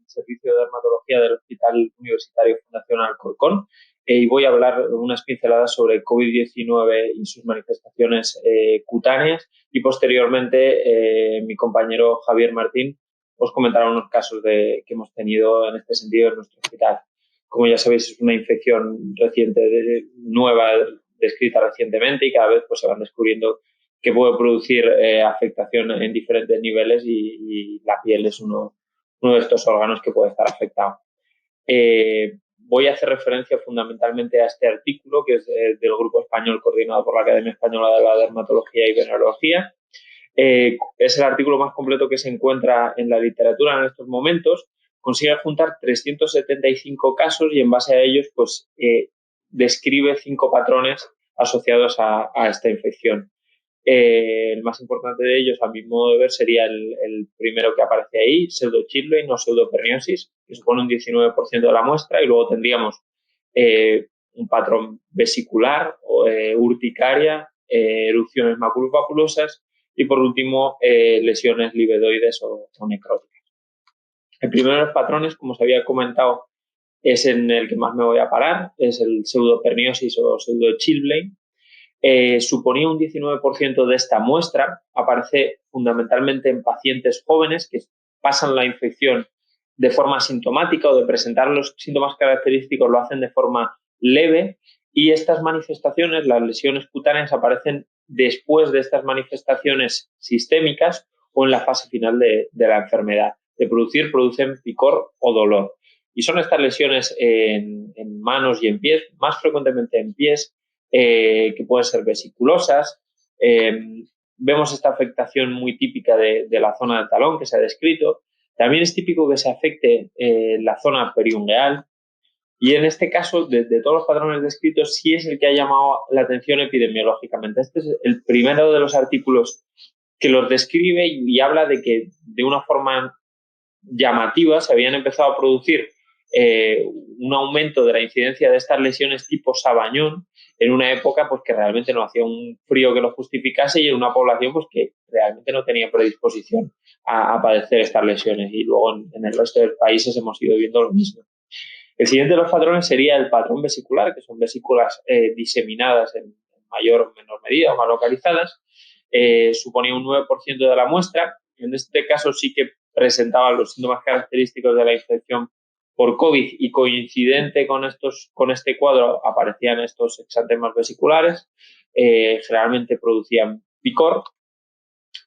Servicio de Dermatología del Hospital Universitario Fundación Alcorcón y voy a hablar unas pinceladas sobre COVID-19 y sus manifestaciones cutáneas y posteriormente mi compañero Javier Martín os comentará unos casos que hemos tenido en este sentido en nuestro hospital. Como ya sabéis, es una infección reciente, nueva, descrita recientemente y cada vez pues, se van descubriendo que puede producir afectación en diferentes niveles y la piel es uno de estos órganos que puede estar afectado. Voy a hacer referencia fundamentalmente a este artículo que es del grupo español coordinado por la Academia Española de la Dermatología y Venerología. Es el artículo más completo que se encuentra en la literatura en estos momentos. Consigue juntar 375 casos y en base a ellos pues, describe 5 patrones asociados a esta infección. El más importante de ellos, a mi modo de ver, sería el primero que aparece ahí, pseudo-chilblain o pseudoperniosis, que supone un 19% de la muestra, y luego tendríamos un patrón vesicular, urticaria, erupciones maculopapulosas y, por último, lesiones livedoides o necróticas. El primero de los patrones, como os había comentado, es en el que más me voy a parar, es el pseudoperniosis o pseudo-chilblain. Suponía un 19% de esta muestra, aparece fundamentalmente en pacientes jóvenes que pasan la infección de forma asintomática o de presentar los síntomas característicos lo hacen de forma leve y estas manifestaciones, las lesiones cutáneas, aparecen después de estas manifestaciones sistémicas o en la fase final de la enfermedad. Producen picor o dolor. Y son estas lesiones en manos y en pies, más frecuentemente en pies, que pueden ser vesiculosas. Vemos esta afectación muy típica de la zona del talón que se ha descrito. También es típico que se afecte la zona periungueal y en este caso, de todos los patrones descritos, sí es el que ha llamado la atención epidemiológicamente. Este es el primero de los artículos que los describe y habla de que de una forma llamativa se habían empezado a producir un aumento de la incidencia de estas lesiones tipo sabañón en una época pues que realmente no hacía un frío que lo justificase y en una población pues que realmente no tenía predisposición a padecer estas lesiones y luego en el resto de países hemos ido viendo lo mismo. El siguiente de los patrones sería el patrón vesicular, que son vesículas diseminadas en mayor o menor medida o más localizadas. Suponía un 9% de la muestra. En este caso sí que presentaban los síntomas característicos de la infección por COVID y coincidente con este cuadro aparecían estos exantemas vesiculares. Generalmente producían picor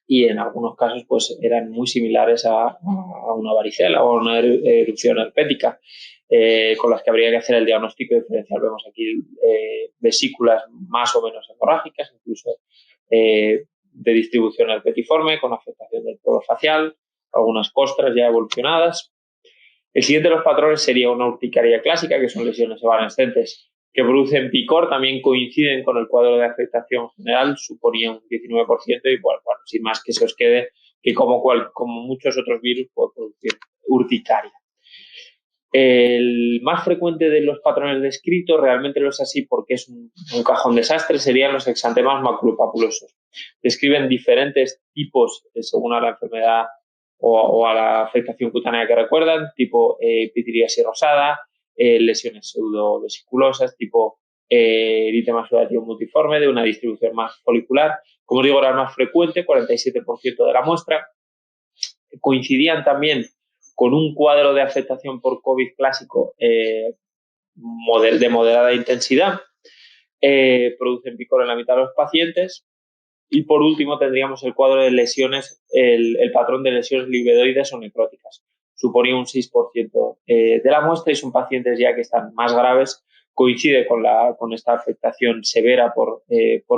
y en algunos casos pues eran muy similares a una varicela o a una erupción herpética, con las que habría que hacer el diagnóstico diferencial. Vemos aquí vesículas más o menos hemorrágicas, incluso de distribución herpetiforme, con afectación del polo facial, algunas costras ya evolucionadas. El siguiente de los patrones sería una urticaria clásica, que son lesiones evanescentes que producen picor, también coinciden con el cuadro de afectación general, suponía un 19% y bueno, sin más que se os quede que como muchos otros virus puede producir urticaria. El más frecuente de los patrones descritos, realmente no es así porque es un cajón desastre, serían los exantemas maculopapulosos. Describen diferentes tipos según a la enfermedad o a la afectación cutánea que recuerdan, tipo pitiriasis rosada, lesiones pseudovesiculosas, tipo eritema sudativo multiforme, de una distribución más folicular. Como digo, era el más frecuente, 47% de la muestra. Coincidían también con un cuadro de afectación por COVID clásico de moderada intensidad. Producen picor en la mitad de los pacientes. Y por último tendríamos el cuadro de lesiones, el patrón de lesiones livedoides o necróticas. Suponía un 6% de la muestra y son pacientes ya que están más graves. Coincide con esta afectación severa por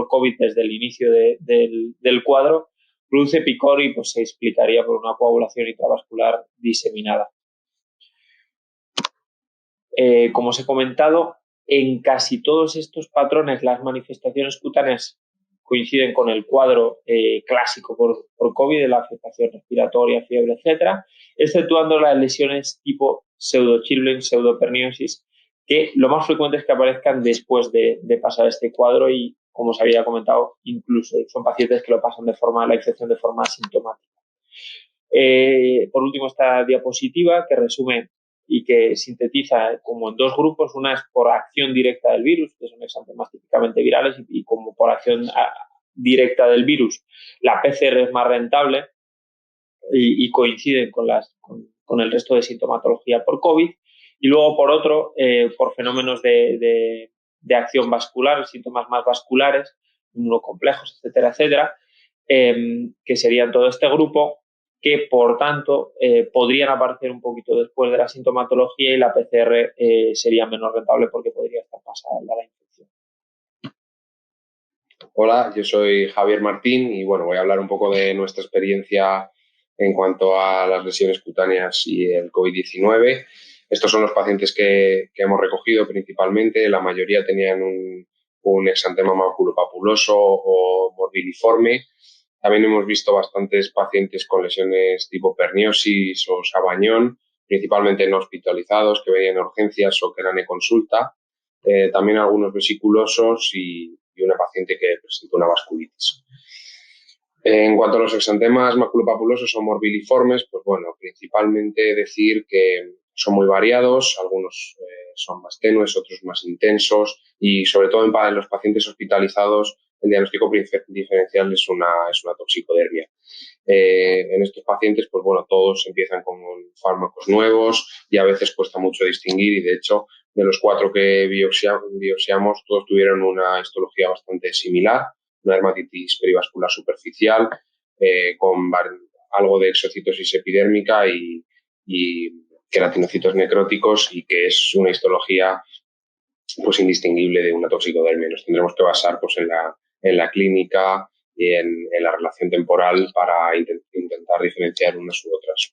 COVID desde el inicio del cuadro. Produce picor y pues, se explicaría por una coagulación intravascular diseminada. Como os he comentado, en casi todos estos patrones las manifestaciones cutáneas coinciden con el cuadro clásico por COVID, de la afectación respiratoria, fiebre, etcétera, exceptuando las lesiones tipo pseudo-chilblain, pseudoperniosis, que lo más frecuente es que aparezcan después de pasar este cuadro y, como os había comentado, incluso son pacientes que lo pasan la infección de forma asintomática. Por último, esta diapositiva que resume y que sintetiza como en dos grupos. Una es por acción directa del virus, que son exantemas típicamente virales, y como por acción directa del virus, la PCR es más rentable y coinciden con el resto de sintomatología por COVID. Y luego, por otro, por fenómenos de acción vascular, síntomas más vasculares, inmunocomplejos, etcétera, etcétera, que serían todo este grupo, que por tanto podrían aparecer un poquito después de la sintomatología, y la PCR sería menos rentable porque podría estar pasada la infección. Hola, yo soy Javier Martín y bueno, voy a hablar un poco de nuestra experiencia en cuanto a las lesiones cutáneas y el COVID-19. Estos son los pacientes que hemos recogido principalmente. La mayoría tenían un exantema maculopapuloso o morbilliforme. También hemos visto bastantes pacientes con lesiones tipo perniosis o sabañón, principalmente no hospitalizados, que venían en urgencias o que eran en consulta. También algunos vesiculosos y una paciente que presentó una vasculitis. En cuanto a los exantemas maculopapulosos o morbilliformes, pues bueno, principalmente decir que son muy variados, algunos son más tenues, otros más intensos, y sobre todo en los pacientes hospitalizados el diagnóstico diferencial es una toxicodermia. En estos pacientes, pues bueno, todos empiezan con fármacos nuevos y a veces cuesta mucho distinguir, y de hecho de los 4 que biopsiamos, todos tuvieron una histología bastante similar, una dermatitis perivascular superficial con algo de exocitosis epidérmica y queratinocitos necróticos, y que es una histología pues indistinguible de una toxicodermia. Nos tendremos que basar pues en la clínica y en la relación temporal para intentar diferenciar unas u otras.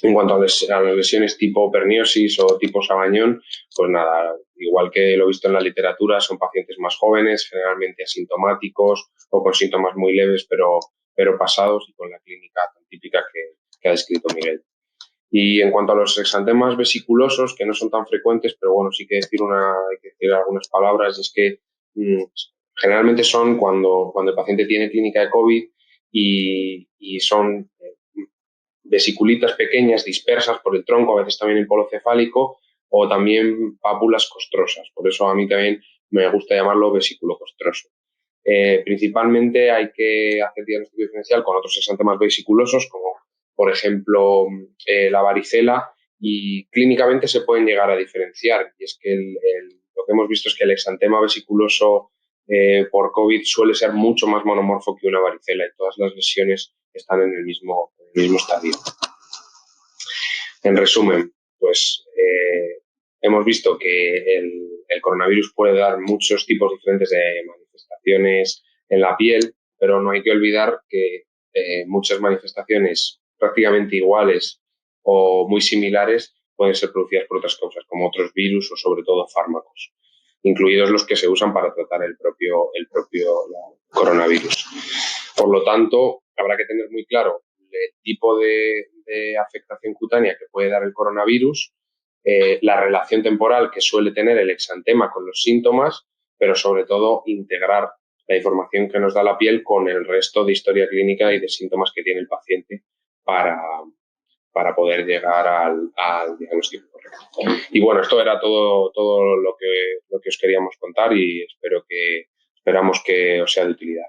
En cuanto a las lesiones tipo perniosis o tipo sabañón, pues nada, igual que lo visto en la literatura, son pacientes más jóvenes, generalmente asintomáticos o con síntomas muy leves, pero pasados, y con la clínica tan típica que ha descrito Miguel. Y en cuanto a los exantemas vesiculosos, que no son tan frecuentes, pero bueno, sí que hay que decir algunas palabras, y es que generalmente son cuando el paciente tiene clínica de COVID y son vesiculitas pequeñas dispersas por el tronco, a veces también en polo cefálico, o también pápulas costrosas. Por eso a mí también me gusta llamarlo vesículo costroso. Principalmente hay que hacer diagnóstico diferencial con otros exantemas vesiculosos, como por ejemplo la varicela, y clínicamente se pueden llegar a diferenciar. Y es que lo que hemos visto es que el exantema vesiculoso por COVID suele ser mucho más monomorfo que una varicela, y todas las lesiones están en el mismo estadio. En resumen, pues hemos visto que el coronavirus puede dar muchos tipos diferentes de manifestaciones en la piel, pero no hay que olvidar que muchas manifestaciones prácticamente iguales o muy similares pueden ser producidas por otras causas, como otros virus o sobre todo fármacos, incluidos los que se usan para tratar el propio coronavirus. Por lo tanto, habrá que tener muy claro el tipo de afectación cutánea que puede dar el coronavirus, la relación temporal que suele tener el exantema con los síntomas, pero sobre todo integrar la información que nos da la piel con el resto de historia clínica y de síntomas que tiene el paciente para poder llegar al diagnóstico correcto. Y bueno, esto era todo lo que os queríamos contar, y esperamos que os sea de utilidad.